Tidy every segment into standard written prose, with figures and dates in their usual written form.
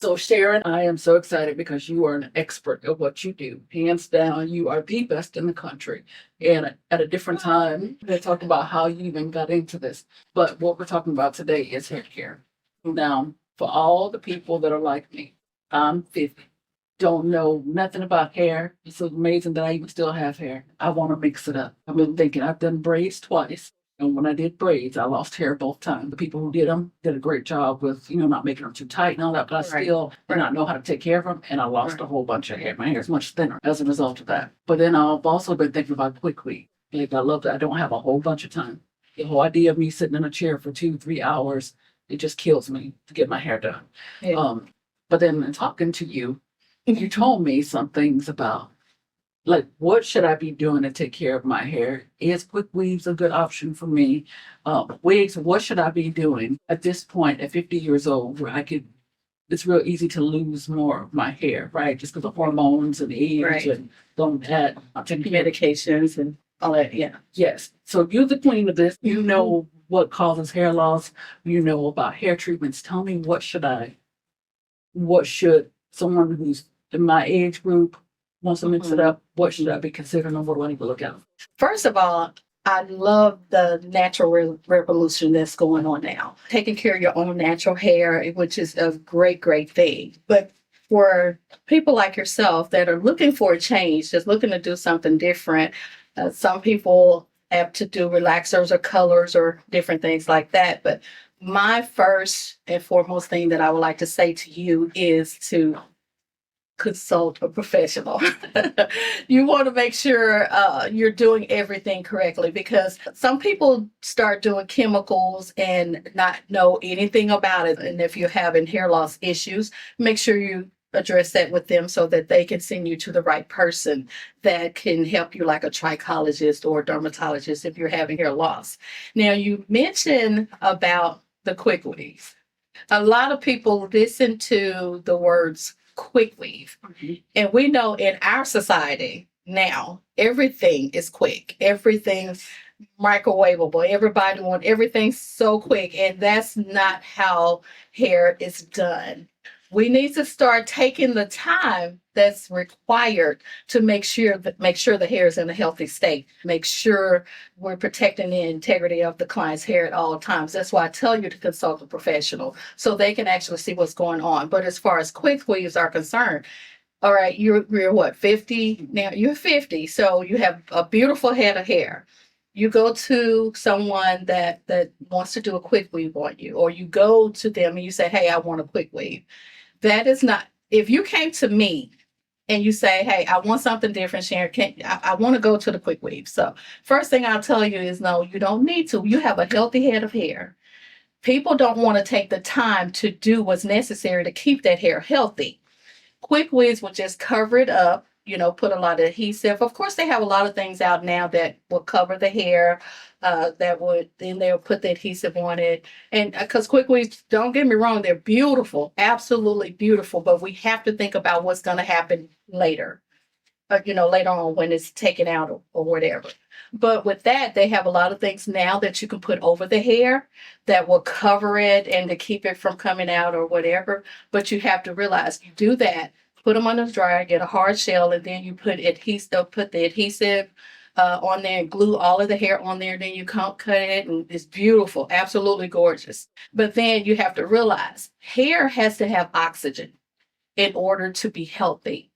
So, Sharon, I am so excited because you are an expert at what you do. Hands down, you are the best in the country. And at a different time, they talked about how you even got into this. But what we're talking about today is hair care. Now, for all the people that are like me, I'm 50, don't know nothing about hair. It's amazing that I even still have hair. I want to mix it up. I've been thinking I've done braids twice. And when I did braids, I lost hair both times. The people who did them did a great job with, not making them too tight and all that, but I Right. still did not know how to take care of them. And I lost a whole bunch of hair. My hair is much thinner as a result of that. But then I've also been thinking about quickly. Like I love that I don't have a whole bunch of time. The whole idea of me sitting in a chair for 2, 3 hours, it just kills me to get my hair done. Yeah. But then in talking to you, you told me some things about like what should I be doing to take care of my hair? Is quick weaves a good option for me? Wigs, what should I be doing at this point at 50 years old where it's real easy to lose more of my hair, right? Just because of hormones and age Right. and don't that I'm taking care of. Medications and all that. Yeah. Yes. So you're the queen of this. You know what causes hair loss. You know about hair treatments. Tell me what should someone who's in my age group wants to mix it up, what should I be considering and what do I need to look out? First of all, I love the natural revolution that's going on now. Taking care of your own natural hair, which is a great, great thing. But for people like yourself that are looking for a change, just looking to do something different, some people have to do relaxers or colors or different things like that. But my first and foremost thing that I would like to say to you is to consult a professional. You want to make sure you're doing everything correctly because some people start doing chemicals and not know anything about it. And if you're having hair loss issues, make sure you address that with them so that they can send you to the right person that can help you, like a trichologist or a dermatologist if you're having hair loss. Now, you mentioned about the quick weave. A lot of people listen to the words quick weave. And we know in our society now, everything is quick. Everything's microwavable. Everybody wants everything so quick. And that's not how hair is done. We need to start taking the time that's required to make sure the hair is in a healthy state. Make sure we're protecting the integrity of the client's hair at all times. That's why I tell you to consult a professional so they can actually see what's going on. But as far as quick weaves are concerned, all right, you're what, 50? Now you're 50, so you have a beautiful head of hair. You go to someone that wants to do a quick weave on you, or you go to them and you say, hey, I want a quick weave. That is not, if you came to me and you say, hey, I want something different, Sharon, I want to go to the quick weave. So first thing I'll tell you is no, you don't need to. You have a healthy head of hair. People don't want to take the time to do what's necessary to keep that hair healthy. Quick weaves will just cover it up, put a lot of adhesive. Of course, they have a lot of things out now that will cover the hair, then they'll put the adhesive on it. And because quick weaves, don't get me wrong, they're beautiful, absolutely beautiful, but we have to think about what's going to happen later, later on when it's taken out or whatever. But with that, they have a lot of things now that you can put over the hair that will cover it and to keep it from coming out or whatever. But you have to realize you do that, put them on the dryer, get a hard shell, and then you put the adhesive on there and glue all of the hair on there. Then you cut it and it's beautiful, absolutely gorgeous. But then you have to realize hair has to have oxygen in order to be healthy.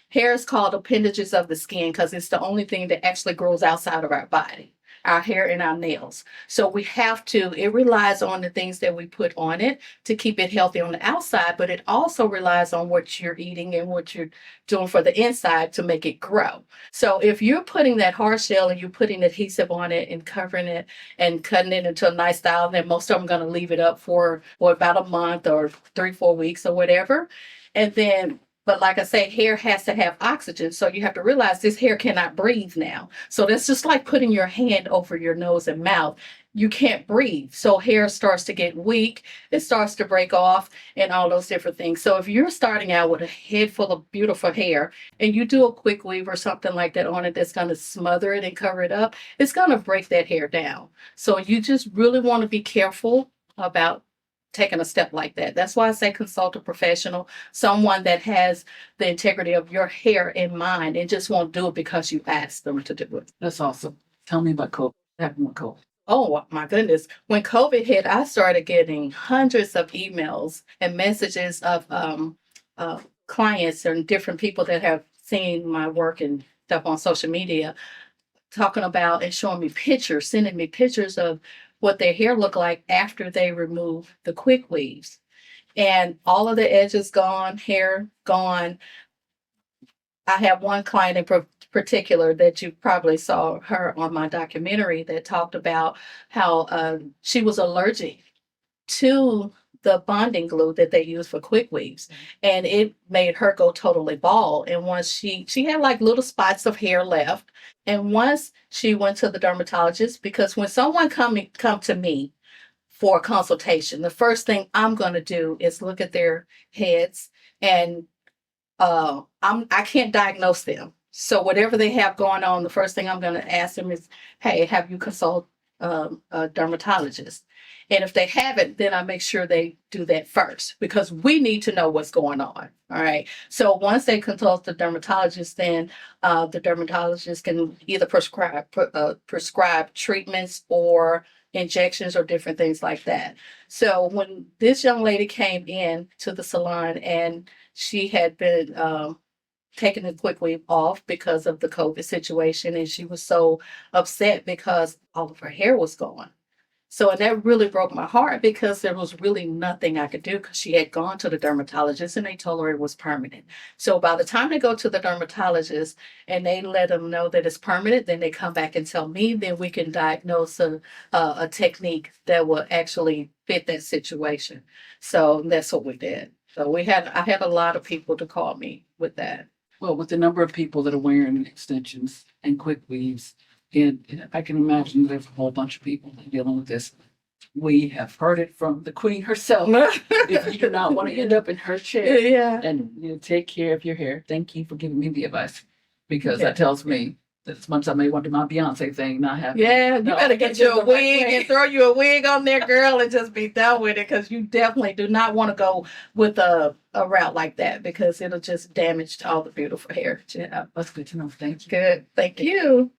Hair is called appendages of the skin because it's the only thing that actually grows outside of our body, our hair and our nails. So it relies on the things that we put on it to keep it healthy on the outside, but it also relies on what you're eating and what you're doing for the inside to make it grow. So if you're putting that hard shell and you're putting adhesive on it and covering it and cutting it into a nice style, then most of them are going to leave it up for about a month or 3-4 weeks or whatever. But like I say, hair has to have oxygen. So you have to realize this hair cannot breathe now. So that's just like putting your hand over your nose and mouth. You can't breathe. So hair starts to get weak. It starts to break off and all those different things. So if you're starting out with a head full of beautiful hair and you do a quick weave or something like that on it that's going to smother it and cover it up, it's going to break that hair down. So you just really want to be careful about taking a step like that. That's why I say consult a professional, someone that has the integrity of your hair in mind and just won't do it because you asked them to do it. That's awesome. Tell me about COVID. What happened with COVID? Oh my goodness. When COVID hit, I started getting hundreds of emails and messages of clients and different people that have seen my work and stuff on social media talking about and showing me pictures, sending me pictures of what their hair looked like after they removed the quick weaves. And all of the edges gone, hair gone. I have one client in particular that you probably saw her on my documentary that talked about how she was allergic to the bonding glue that they use for quick weaves, and it made her go totally bald. And once she had like little spots of hair left, and once she went to the dermatologist, because when someone come to me for a consultation, the first thing I'm going to do is look at their heads, and I can't diagnose them. So whatever they have going on, the first thing I'm going to ask them is, "Hey, have you consulted a dermatologist?" And if they haven't, then I make sure they do that first because we need to know what's going on. All right. So once they consult the dermatologist, then the dermatologist can either prescribe treatments or injections or different things like that. So when this young lady came in to the salon and she had been taking the quick weave off because of the COVID situation, and she was so upset because all of her hair was gone. So, and that really broke my heart because there was really nothing I could do because she had gone to the dermatologist and they told her it was permanent. So by the time they go to the dermatologist and they let them know that it's permanent, then they come back and tell me, then we can diagnose a technique that will actually fit that situation. So that's what we did. So I had a lot of people to call me with that. Well, with the number of people that are wearing extensions and quick weaves, and I can imagine there's a whole bunch of people dealing with this. We have heard it from the queen herself. If you do not want to end up in her chair, Yeah. and take care of your hair. Thank you for giving me the advice, because that tells me that as much as I may want to do my Beyonce thing, not have. Yeah, you better get you a wig and throw you a wig on there, girl, and just be done with it because you definitely do not want to go with a route like that because it'll just damage all the beautiful hair that you have. That's good to know. Thank you. Good. Thank you.